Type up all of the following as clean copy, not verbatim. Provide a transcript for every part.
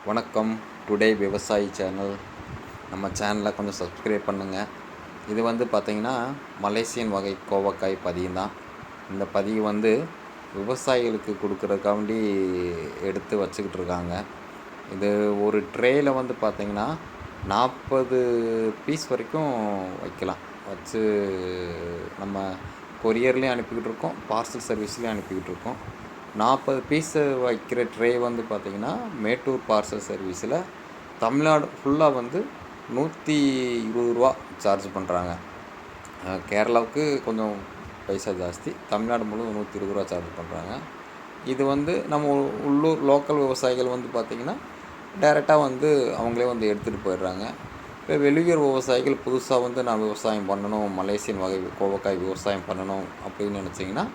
வணக்கம். டுடே விவசாயி சேனல். நம்ம சேனலை கொஞ்சம் சப்ஸ்கிரைப் பண்ணுங்கள். இது பார்த்திங்கன்னா மலேசியன் வகை கோவக்காய் பதியம் தான். இந்த பதியம் விவசாயிகளுக்கு கொடுக்குறதுக்காண்டி எடுத்து வச்சுக்கிட்டு இருக்காங்க. இது ஒரு ட்ரேயில் பார்த்திங்கன்னா 40 பீஸ் வரைக்கும் வைக்கலாம். வச்சு நம்ம கொரியர்லேயும் அனுப்பிக்கிட்டு இருக்கோம், பார்சல் சர்வீஸ்லேயும் அனுப்பிக்கிட்டு இருக்கோம். 40 பீஸு வைக்கிற ட்ரே பார்த்திங்கன்னா மேட்டூர் பார்சல் சர்வீஸில் தமிழ்நாடு ஃபுல்லாக 120 ரூபா சார்ஜ் பண்ணுறாங்க. கேரளாவுக்கு கொஞ்சம் பைசா ஜாஸ்தி, தமிழ்நாடு முழுவதும் 120 ரூபா சார்ஜ் பண்ணுறாங்க. இது நம்ம உள்ளூர் லோக்கல் விவசாயிகள் பார்த்திங்கன்னா டைரெக்டாக அவங்களே எடுத்துகிட்டு போயிடுறாங்க. இப்போ வெளியூர் விவசாயிகள் புதுசாக நான் விவசாயம் பண்ணணும், மலேசியன் வகை கோவக்காய் விவசாயம் பண்ணணும் அப்படின்னு நினச்சிங்கன்னா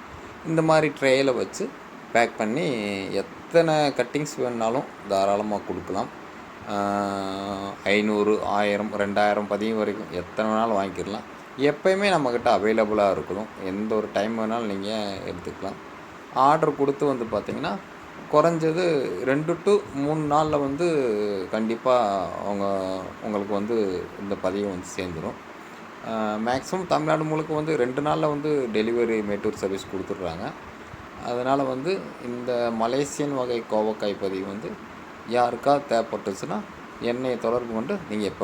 இந்த மாதிரி ட்ரேயில் வச்சு பேக் பண்ணி எத்தனை கட்டிங்ஸ் வேணுனாலும் தாராளமாக கொடுக்கலாம். 500, 1000, 2000 பதியம் வரைக்கும் எத்தனை வேணாலும் வாங்கிக்கிடலாம். எப்போயுமே நம்மக்கிட்ட அவைலபிளாக இருக்கணும். எந்த ஒரு டைம் வேணாலும் நீங்கள் எடுத்துக்கலாம். ஆர்டர் கொடுத்து பார்த்திங்கன்னா குறைஞ்சது 2 to 3 நாளில் கண்டிப்பாக உங்களுக்கு இந்த பதியம் சேர்ந்துடும். மேக்ஸிமம் தமிழ்நாடு முழுக்க 2 நாளில் டெலிவரி மேட்டூர் சர்வீஸ் கொடுத்துட்றாங்க. அதனால் இந்த மலேசியன் வகை கோவக்காய் பதிவு யாருக்கா தேவைப்பட்டுச்சுன்னா என்னை தொடர்பு கொண்டு நீங்கள் எப்போ